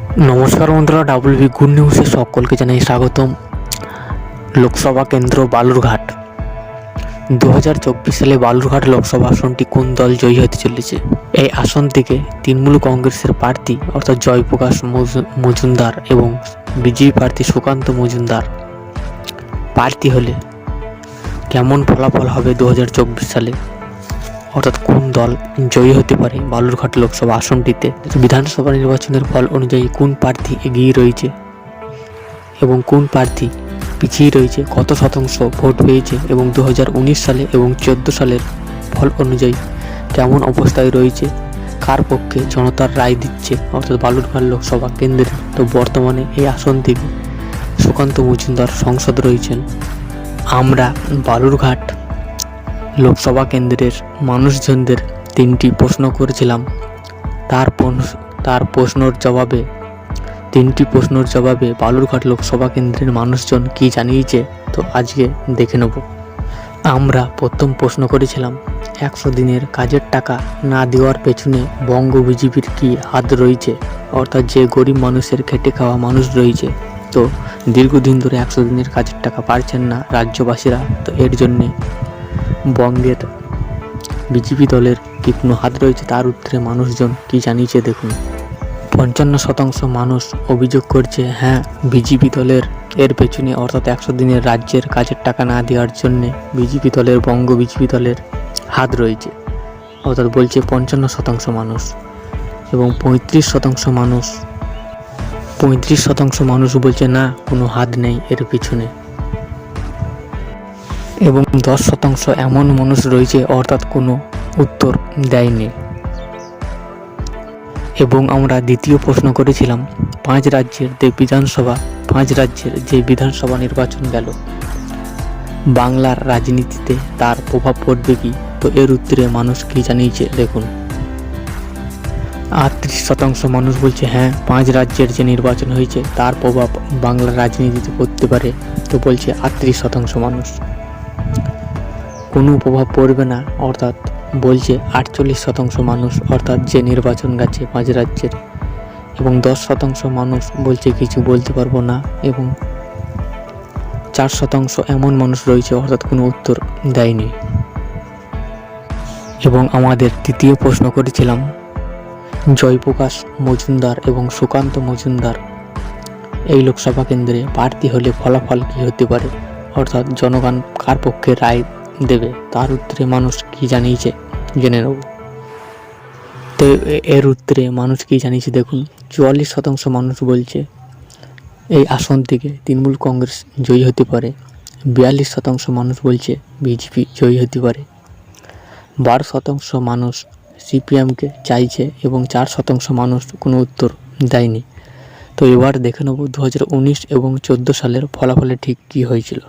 নমস্কার বন্ধুরা, WB good নিউজে সকলকে জানাই স্বাগতম। লোকসভা কেন্দ্র বালুরঘাট। 2024 সালে বালুরঘাট লোকসভা আসনটি কোন দল জয়ী হতে চলেছে? এই আসন থেকে তৃণমূল কংগ্রেসের প্রার্থী অর্থাৎ জয়প্রকাশ মজুমদার এবং বিজেপি প্রার্থী সুকান্ত মজুমদার প্রার্থী হলে কেমন ফলাফল হবে 2024 সালে, অর্থাৎ কোন দল জয়ী হতে পারে বালুরঘাট লোকসভা আসনটিতে? বিধানসভা নির্বাচনের ফল অনুযায়ী কোন প্রার্থী এগিয়ে রয়েছে এবং কোন প্রার্থী পিছিয়ে রয়েছে, কত শতাংশ ভোট পেয়েছে এবং 2019 সালে এবং 2014 সালের ফল অনুযায়ী কেমন অবস্থায় রয়েছে, কার পক্ষে জনতার রায় দিচ্ছে অর্থাৎ বালুরঘাট লোকসভা কেন্দ্রে। তো বর্তমানে এই আসন থেকে সুকান্ত মজুমদার সংসদ রয়েছেন। আমরা বালুরঘাট লোকসভা কেন্দ্রের মানুষজনদের তিনটি প্রশ্ন করেছিলাম। তার তিনটি প্রশ্নের জবাবে বালুরঘাট লোকসভা কেন্দ্রের মানুষজন কি জানিয়েছে, তো আজকে দেখে নেব। আমরা প্রথম প্রশ্ন করেছিলাম 100 দিনের কাজের টাকা না দেওয়ার পেছনে বঙ্গ বিজেপির কি হাত রয়েছে, অর্থাৎ যে গরিব মানুষের খেটে খাওয়া মানুষ রয়েছে, তো দীর্ঘদিন ধরে 100 দিনের কাজের টাকা পাচ্ছেন না রাজ্যবাসীরা, তো এর জন্যে বঙ্গের বিজেপি দলের কি কোনো হাত রয়েছে, তার উত্তরে মানুষজন কি জানিয়েছে দেখুন। 55% মানুষ অভিযোগ করছে হ্যাঁ, বিজেপি দলের এর পেছনে অর্থাৎ 100 দিনের রাজ্যের কাজের টাকা না দেওয়ার জন্যে বিজেপি দলের বঙ্গ বিজেপি দলের হাত রয়েছে, অর্থাৎ বলছে 55% মানুষ। এবং 35% মানুষ বলছে না, কোনো হাত নেই এর পিছনে। এবং 10% এমন মানুষ রয়েছে অর্থাৎ কোনো উত্তর দেয়নি। এবং আমরা দ্বিতীয় প্রশ্ন করেছিলাম 5 রাজ্যের যে বিধানসভা নির্বাচন গেল, বাংলার রাজনীতিতে তার প্রভাব পড়বে কি, তো এর উত্তরে মানুষ কি জানিয়েছে দেখুন। 38% মানুষ বলছে হ্যাঁ, 5 রাজ্যের যে নির্বাচন হয়েছে তার প্রভাব বাংলার রাজনীতিতে পড়তে পারে, তো বলছে 38% মানুষ। কোনো প্রভাব পড়বে না অর্থাৎ বলছে 48% মানুষ, অর্থাৎ যে নির্বাচন গেছে 5 রাজ্যের। এবং 10% মানুষ বলছে কিছু বলতে পারবো না। এবং 4% এমন মানুষ রয়েছে অর্থাৎ কোনো উত্তর দেয়নি। এবং আমাদের তৃতীয় প্রশ্ন করেছিলাম জয়প্রকাশ মজুমদার এবং সুকান্ত মজুমদার এই লোকসভা কেন্দ্রে প্রার্থী হলে ফলাফল কী হতে পারে, অর্থাৎ জনগণ কার পক্ষে রায় দেবে, তার উত্তরে মানুষ কি জানিয়েছে জেনে নেব। তো এর উত্তরে মানুষ কি জানিয়েছে দেখুন। 44% মানুষ বলছে এই আসন থেকে তৃণমূল কংগ্রেস জয়ী হতে পারে। 42% মানুষ বলছে বিজেপি জয়ী হতে পারে। 12% মানুষ সিপিএমকে চাইছে এবং 4% মানুষ কোনো উত্তর দেয়নি। তো এবার দেখে নেব 2019 এবং 2014 সালের ফলাফলে ঠিক কী হয়েছিল।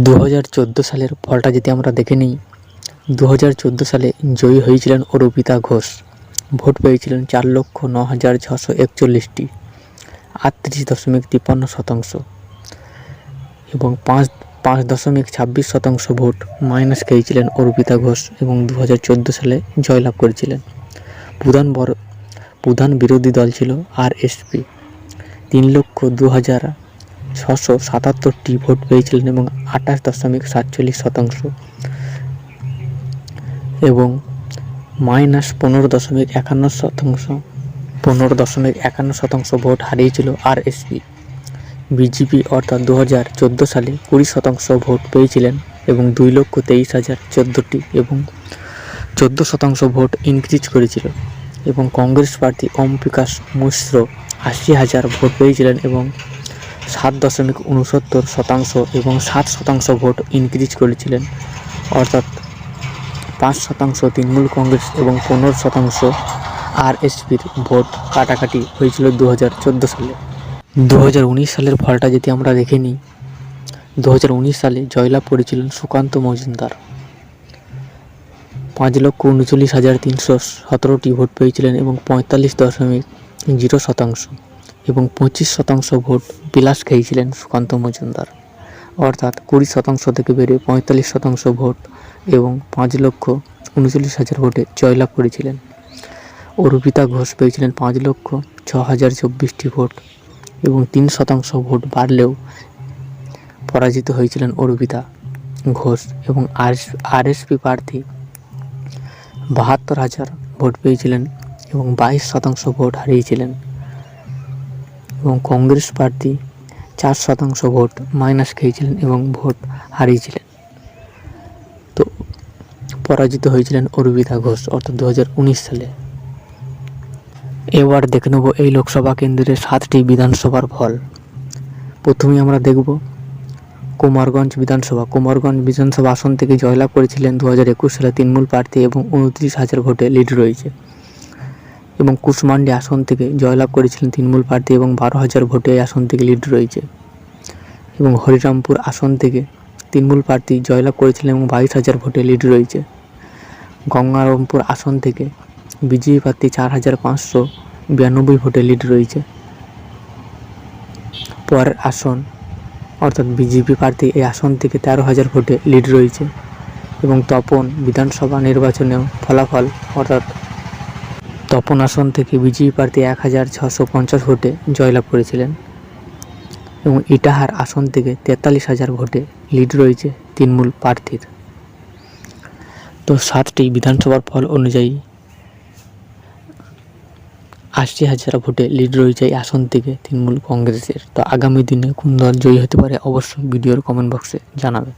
2014 সালের ফলটা যদি আমরা দেখে নিই, 2014 সালে জয়ী হয়েছিলেন অরুপিতা ঘোষ। ভোট পেয়েছিলেন 4,09,641টি, 38.53%। এবং 5.26% ভোট মাইনাস খেয়েছিলেন অরুপিতা ঘোষ এবং 2014 সালে জয়লাভ করেছিলেন। প্রধান বিরোধী দল ছিল আরএসপি। 3,02,677টি ভোট পেয়েছিলেন এবং 28.47%। এবং মাইনাস 15.51% ভোট হারিয়েছিল আরএসপি। বিজেপি অর্থাৎ 2014 সালে 20% ভোট পেয়েছিলেন এবং 2,23,014টি এবং 14% ভোট ইনক্রিজ করেছিল। এবং কংগ্রেস প্রার্থী ওম প্রকাশ মিশ্র 80,000 ভোট পেয়েছিলেন এবং 7.69% এবং 7% ভোট ইনক্রিজ করেছিলেন, অর্থাৎ 5% তৃণমূল কংগ্রেস এবং 15% আরএসপির ভোট কাটাকাটি হয়েছিল 2014 সালে। 2019 সালের ফলটা যদি আমরা দেখে নিই, 2019 সালে জয়লাভ করেছিলেন সুকান্ত মজুমদার। 5,39,317টি ভোট পেয়েছিলেন এবং 45.0% এবং 25% ভোট বিলাস খেয়েছিলেন সুকান্ত মজুমদার, অর্থাৎ 20% থেকে বেড়ে 45% ভোট এবং 5,39,000 ভোটে জয়লাভ করেছিলেন। অর্পিতা ঘোষ পেয়েছিলেন 5,06,024টি ভোট এবং 3% ভোট বাড়লেও পরাজিত হয়েছিলেন অর্পিতা ঘোষ। এবং আরএসপি প্রার্থী 72,000 ভোট পেয়েছিলেন এবং 22% ভোট হারিয়েছিলেন। এবং কংগ্রেস প্রার্থী 4% ভোট মাইনাস খেয়েছিলেন এবং ভোট হারিয়েছিলেন। তো পরাজিত হয়েছিলেন অর্পিতা ঘোষ অর্থাৎ 2019 সালে। এবার দেখে নেব এই লোকসভা কেন্দ্রের 7টি বিধানসভার ফল। প্রথমেই আমরা দেখব কুমারগঞ্জ বিধানসভা আসন থেকে জয়লাভ করেছিলেন 2021 সালে তৃণমূল প্রার্থী এবং 29,000 ভোটে লিড রয়েছে। এবং কুশমান্ডি আসন থেকে জয়লাভ করেছিলেন তৃণমূল প্রার্থী এবং 12,000 ভোটে এই আসন থেকে লিড রয়েছে। এবং হরিরামপুর আসন থেকে তৃণমূল প্রার্থী জয়লাভ করেছিলেন এবং 22,000 ভোটে লিড রয়েছে। গঙ্গারামপুর আসন থেকে বিজেপি প্রার্থী 4,592 ভোটে লিড রয়েছে। পরের আসন অর্থাৎ বিজেপি প্রার্থী এই আসন থেকে 13,000 ভোটে লিড রয়েছে। এবং তপন বিধানসভা নির্বাচনেও ফলাফল অর্থাৎ তপন আসন থেকে বিজেপি প্রার্থী 1,650 ভোটে জয়লাভ করেছিলেন। এবং ইটাহার আসন থেকে 43,000 ভোটে লিড রয়েছে তৃণমূল প্রার্থীর। তো 7টি বিধানসভার ফল অনুযায়ী 80,000 ভোটে লিড রয়েছে এই আসন থেকে তৃণমূল কংগ্রেসের। তো আগামী দিনে কোন দল জয়ী হতে পারে অবশ্যই ভিডিওর কমেন্ট বক্সে জানাবেন।